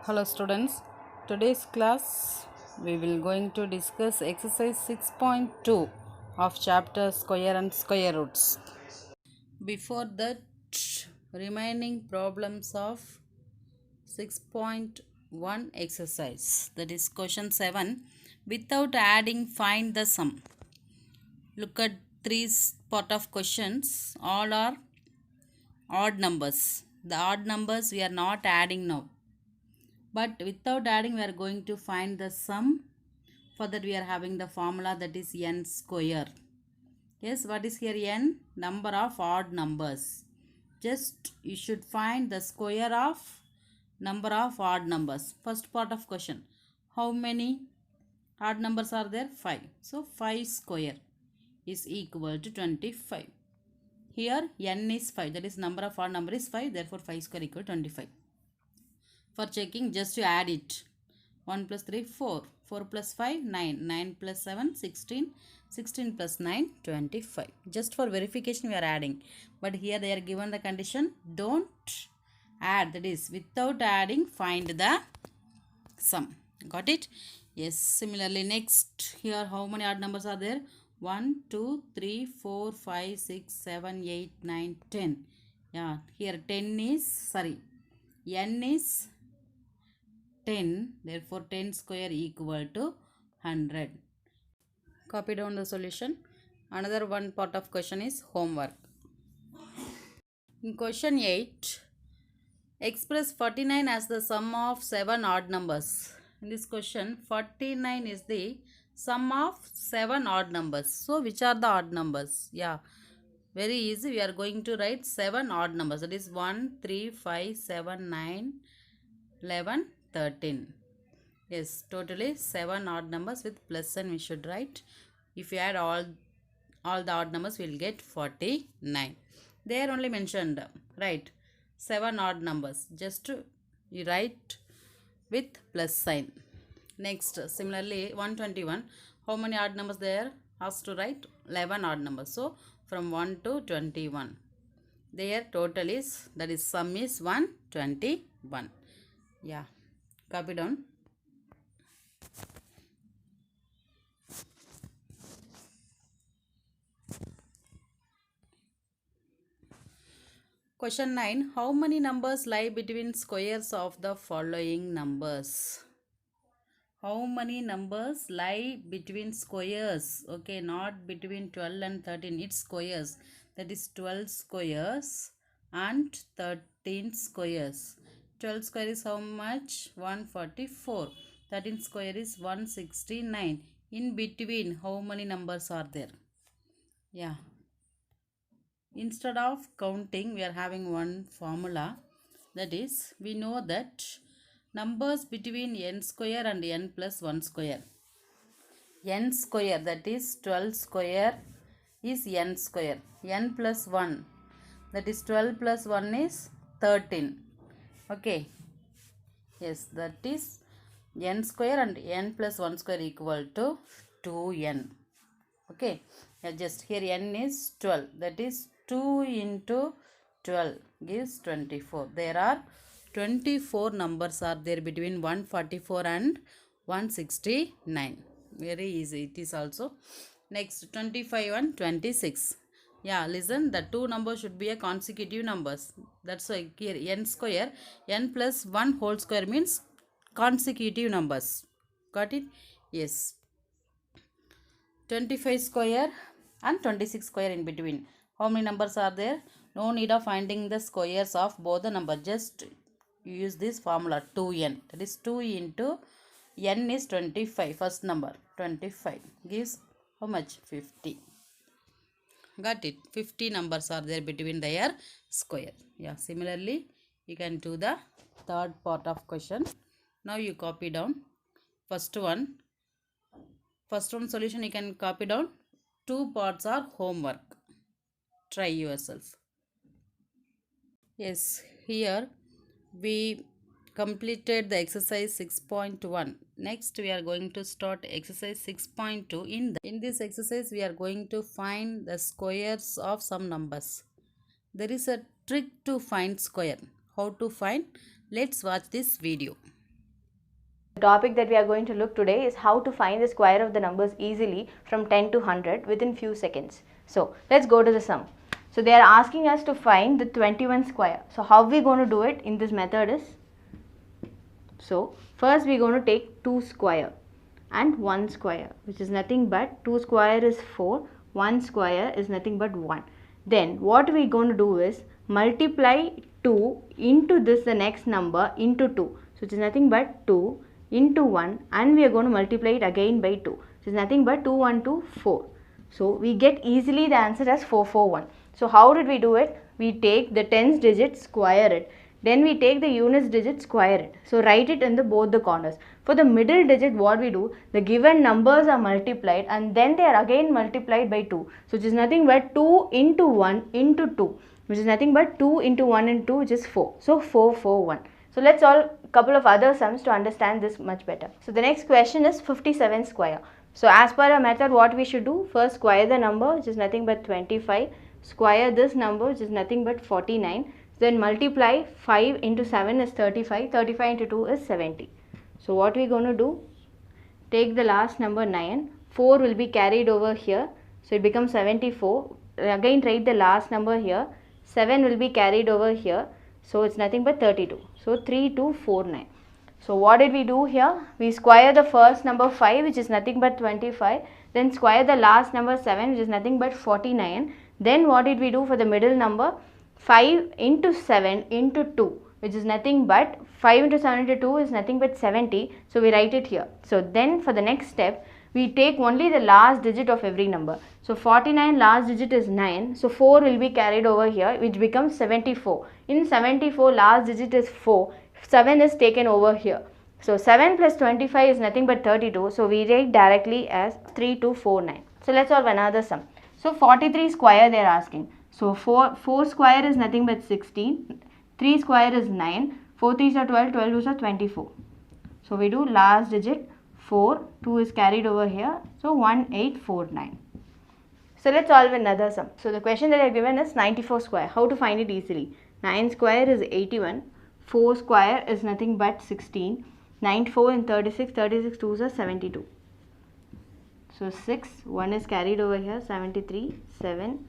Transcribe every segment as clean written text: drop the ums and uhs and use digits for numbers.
Hello students, today's class we will going to discuss exercise 6.2 of chapter square and square roots. Before that, remaining problems of 6.1 exercise, that is question 7, without adding find the sum. Look at three part of questions, all are odd numbers. The odd numbers we are not adding now. But without adding, we are going to find the sum. For that, we are having the formula, that is n square. Yes, what is here n? Number of odd numbers. Just you should find the square of number of odd numbers. First part of question. How many odd numbers are there? 5. So 5 square is equal to 25. Here n is 5. That is number of odd number is 5. Therefore 5 square equal to 25. For checking, just to add it. 1 plus 3, 4. 4 plus 5, 9. 9 plus 7, 16. 16 plus 9, 25. Just for verification we are adding. But here they are given the condition, don't add. That is, without adding, find the sum. Got it? Yes. Similarly, next, here how many odd numbers are there? 1, 2, 3, 4, 5, 6, 7, 8, 9, 10. Yeah, here 10 is, sorry, n is 10, therefore 10 square equal to 100. Copy down the solution. Another one part of question is homework. In question 8, express 49 as the sum of 7 odd numbers. In this question, 49 is the sum of 7 odd numbers. So, which are the odd numbers? Yeah, very easy. We are going to write 7 odd numbers. That is 1, 3, 5, 7, 9, 11, 13. Yes, totally 7 odd numbers with plus sign we should write. If you add all the odd numbers, we will get 49. They are only mentioned, right? 7 odd numbers. Just you write with plus sign. Next, similarly, 121. How many odd numbers there? Asked to write 11 odd numbers. So, from 1 to 21. Their total is, that is sum is 121. Yeah, copy down. Question 9. How many numbers lie between squares of the following numbers? How many numbers lie between squares? Okay, not between 12 and 13. It's squares. That is 12 squares and 13 squares. 12 square is how much? 144. 13 square is 169. In between, how many numbers are there? Yeah. Instead of counting, we are having one formula, that is, we know that numbers between n square and n plus 1 square. N square, that is 12 square is n square. N plus 1, that is 12 plus 1 is 13. Okay. Yes, that is n square and n plus 1 square equal to 2n. Okay, just here n is 12, that is 2 into 12 gives 24. There are 24 numbers are there between 144 and 169. Very easy it is also. Next, 25 and 26. Yeah, listen, the two numbers should be a consecutive numbers. That's why here n square, n plus 1 whole square means consecutive numbers. Got it? Yes. 25 square and 26 square in between. How many numbers are there? No need of finding the squares of both the numbers. Just use this formula 2n. That is 2 into n is 25. First number 25 gives how much? 50. Got it? 50 numbers are there between their square. Yeah. Similarly, you can do the third part of question. Now you copy down. First one solution you can copy down. Two parts are homework. Try yourself. Yes, here we completed the exercise 6.1. Next we are going to start exercise 6.2. In this exercise we are going to find the squares of some numbers. There is a trick to find square. How to find? Let's watch this video. The topic that we are going to look today is how to find the square of the numbers easily from 10 to 100 within few seconds. So let's go to the sum. So they are asking us to find the 21 square. So how we going to do it in this method is, so first we are going to take 2 square and 1 square, which is nothing but 2 square is 4, 1 square is nothing but 1. Then what we are going to do is multiply 2 into this, the next number, into 2. So it is nothing but 2 into 1, and we are going to multiply it again by 2. So it is nothing but 2 1 2 4. So we get easily the answer as 441. So how did we do it? We take the tens digit, square it. Then we take the units digit, square it. So write it in the both the corners. For the middle digit, what we do, the given numbers are multiplied and then they are again multiplied by 2. So it is nothing but 2 into 1 into 2, which is nothing but 2 into 1 and 2, which is 4. So 441. So let's solve a couple of other sums to understand this much better. So the next question is 57 square. So as per our method, what we should do, first square the number, which is nothing but 25, square this number, which is nothing but 49, then multiply 5 into 7 is 35, 35 into 2 is 70. So what we are going to do, take the last number 9, 4 will be carried over here, so it becomes 74, again write the last number here, 7 will be carried over here, so it's nothing but 32, so 3249. So what did we do here? We square the first number 5, which is nothing but 25, then square the last number 7, which is nothing but 49. Then what did we do for the middle number? 5 into 7 into 2, which is nothing but 5 into 7 into 2 is nothing but 70. So we write it here. So then for the next step, we take only the last digit of every number. So 49 last digit is 9. So 4 will be carried over here, which becomes 74. In 74 last digit is 4. 7 is taken over here. So 7 plus 25 is nothing but 32. So we write directly as 3249. So let's solve another sum. So 43 square they are asking. So 4 square is nothing but 16. 3 square is 9. 4 3s are 12. 12 2s are 24. So we do last digit 4. 2 is carried over here. So 1849. So let's solve another sum. So the question that I have given is 94 square. How to find it easily? 9 square is 81. 4 square is nothing but 16. 9 4 and 36. 36 2s are 72. So 6, 1 is carried over here, 73, 7.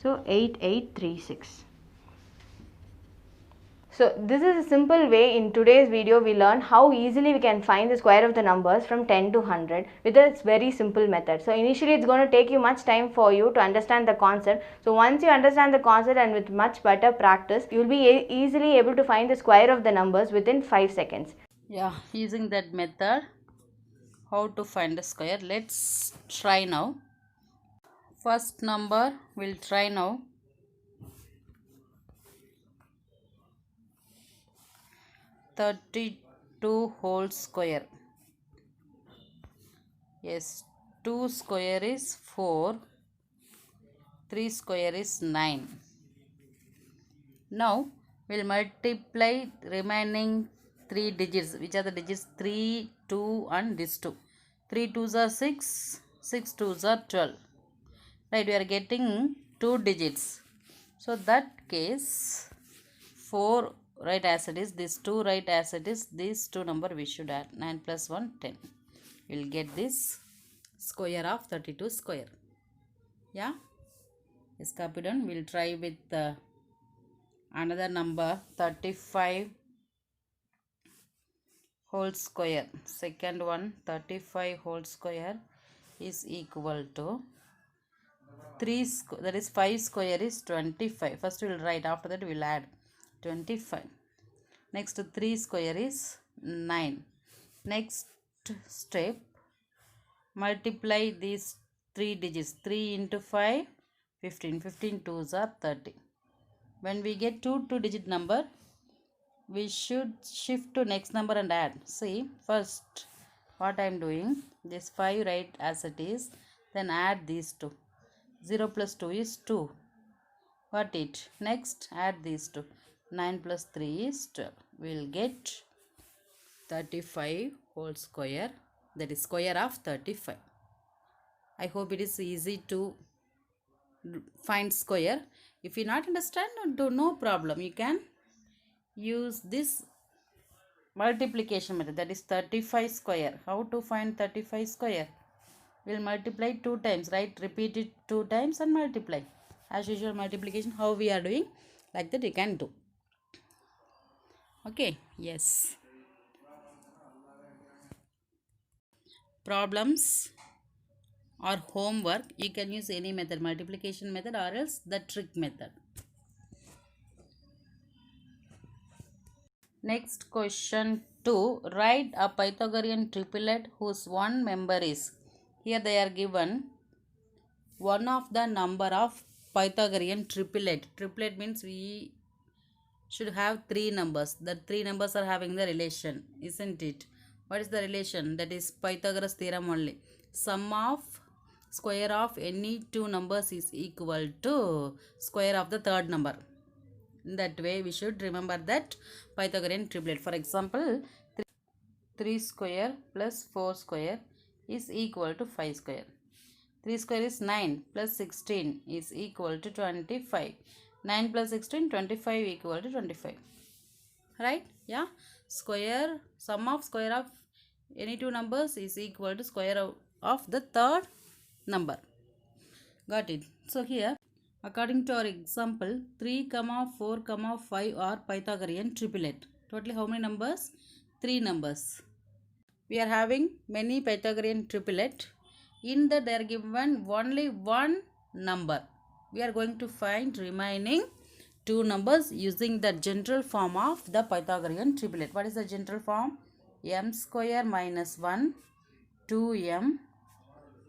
So 8836. So this is a simple way. In today's video we learn how easily we can find the square of the numbers from 10 to 100 with a very simple method. So initially it's going to take you much time for you to understand the concept. So once you understand the concept and with much better practice, you will be easily able to find the square of the numbers within 5 seconds. Yeah, using that method, how to find the square, let's try now. First number we'll try now. 32 whole square. Yes, 2 square is 4, 3 square is 9. Now we'll multiply remaining 3 digits. Which are the digits? 3, 2 and this 2. 3 2s are 6, 6 2s are 12. Right, we are getting 2 digits. So that case 4 right as it is, this 2 right as it is, these two number we should add. 9 plus 1 10. We'll get this square of 32 square. Yeah, it's copied on. We'll try with another number, 35 whole square. Second one, 35 whole square is equal to 3 that is 5 square is 25. First we will write, after that we will add 25. Next 3 square is 9. Next step, multiply these 3 digits. 3 into 5, 15. 15 2s are 30. When we get two digit number, we should shift to next number and add. See, first what I am doing, this 5 right as it is, then add these two. 0 plus 2 is 2. Got it. Next add these two. 9 plus 3 is 12. We will get 35 whole square, that is square of 35. I hope it is easy to find square. If you not understand, no problem, you can use this multiplication method, that is 35 square. How to find 35 square? We'll multiply 2 times, right? Repeat it 2 times and multiply. As usual, multiplication, how we are doing, like that you can do. Okay, yes. Problems or homework, you can use any method, multiplication method or else the trick method. Next question 2. Write a Pythagorean triplet whose one member is. Here they are given one of the number of Pythagorean triplet. Triplet means we should have 3 numbers. The 3 numbers are having the relation, isn't it? What is the relation? That is Pythagoras theorem only. Sum of square of any 2 numbers is equal to square of the third number. In that way we should remember that Pythagorean triplet. For example, 3 square plus 4 square is equal to 5 square. 3 square is 9 plus 16 is equal to 25. 9 plus 16, 25 equal to 25. Right? Yeah. Square, sum of square of any 2 numbers is equal to square of the third number. Got it? So here, according to our example, 3, 4, 5 are Pythagorean triplet. Totally how many numbers? 3 numbers. We are having many Pythagorean triplet. In that they are given only one number. We are going to find remaining 2 numbers using the general form of the Pythagorean triplet. What is the general form? M square minus 1, 2m,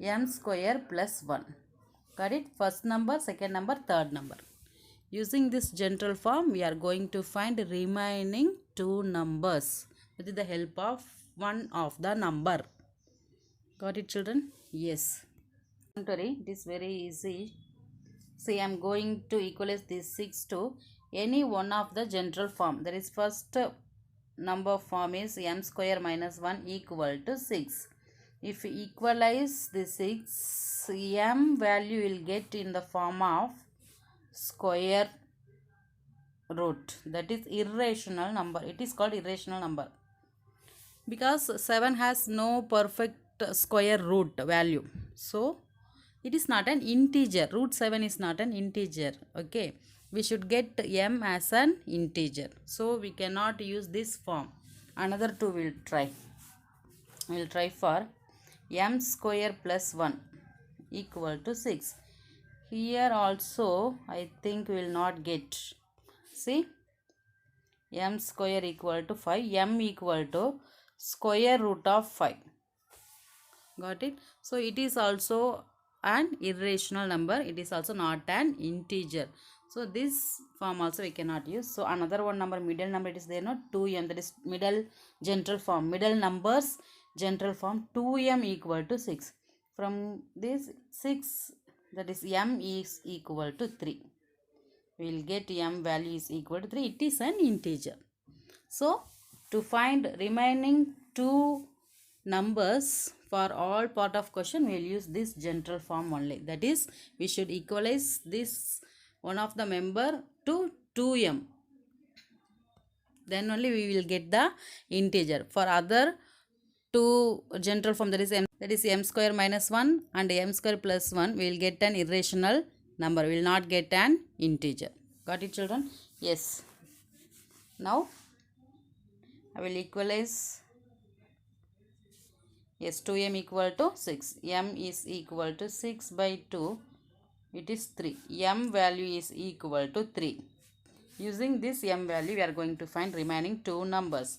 m square plus 1. Got it? First number, second number, third number. Using this general form, we are going to find remaining 2 numbers with the help of one of the number. Got it, children? Yes. Don't worry, it is very easy. See, I am going to equalize this 6 to any one of the general form. That is, first number form is m square minus 1 equal to 6. If we equalize the 6, m value will get in the form of square root. That is irrational number. It is called irrational number. Because 7 has no perfect square root value. So, it is not an integer. Root 7 is not an integer. Okay. We should get m as an integer. So, we cannot use this form. Another 2 will try. We will try for m square plus 1 equal to 6. Here also, I think we will not get. See, m square equal to 5. M equal to square root of 5. Got it? So, it is also an irrational number. It is also not an integer. So, this form also we cannot use. So, another one number, middle number, it is there, no? 2m, that is middle general form. Middle numbers, general form, 2m equal to 6. From this 6, that is m is equal to 3. We will get m value is equal to 3. It is an integer. So, to find remaining 2 numbers for all part of question, we will use this general form only. That is, we should equalize this one of the member to 2m. Then only we will get the integer. For other 2 general form, that is m square minus 1 and m square plus 1, we will get an irrational number. We will not get an integer. Got it, children? Yes. Now, I will equalize. Yes, 2m equal to 6. M is equal to 6 by 2. It is 3. M value is equal to 3. Using this m value, we are going to find remaining 2 numbers.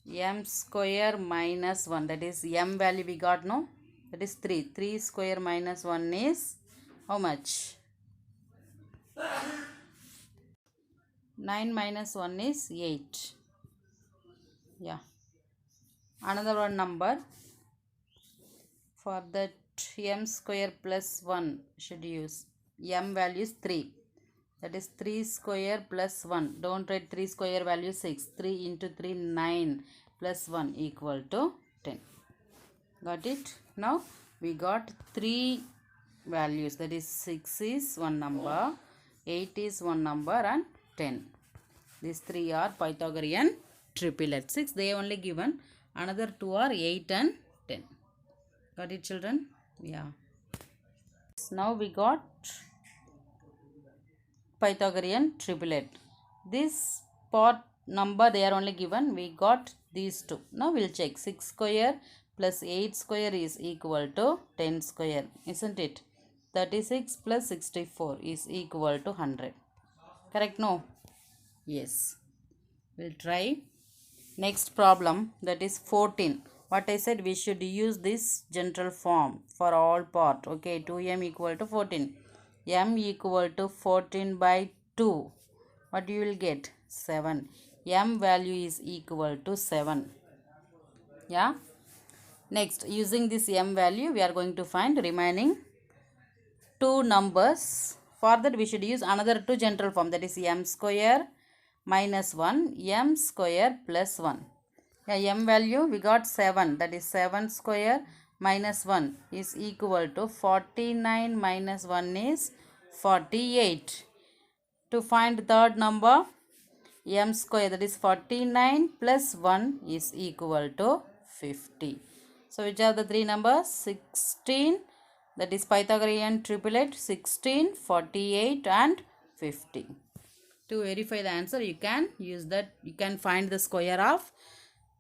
M square minus 1. That is m value we got, no? That is 3. 3 square minus 1 is how much? 9 minus 1 is 8. Yeah. Another one number. For that m square plus 1 should use. M value is 3. That is 3 square plus 1. Don't write 3 square value 6. 3 into 3, 9 plus 1 equal to 10. Got it? Now, we got 3 values. That is 6 is one number, 8 is one number and 10. These 3 are Pythagorean triplets. 6 they only given. Another 2 are 8 and 10. Got it, children? Yeah. Now we got Pythagorean triplet. This part number they are only given. We got these two. Now we'll check. 6 square plus 8 square is equal to 10 square. Isn't it? 36 plus 64 is equal to 100. Correct? No? Yes. We'll try. Next problem, that is 14. What I said, we should use this general form for all part. Okay, 2m equal to 14. M equal to 14 by 2. What you will get? 7. M value is equal to 7. Yeah. Next, using this m value, we are going to find remaining two numbers. For that, we should use another two general form, that is m square minus 1, m square plus 1. Yeah, m value we got 7, that is 7 square minus 1 is equal to 49 minus 1 is 48. To find third number, m square, that is 49 plus 1 is equal to 50. So which are the three numbers? 16, that is Pythagorean triplet, 16, 48 and 50. To verify the answer, you can use that. You can find the square of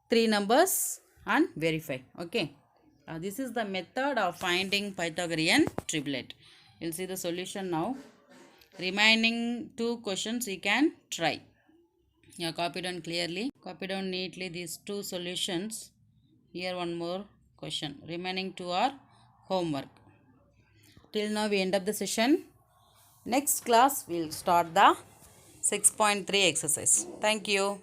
three numbers and verify. Okay. This is the method of finding Pythagorean triplet. You'll see the solution now. Remaining two questions you can try. Yeah, copy down clearly. Copy down neatly these two solutions. Here one more question. Remaining two are homework. Till now we end up the session. Next class we'll start the 6.3 exercise. Thank you.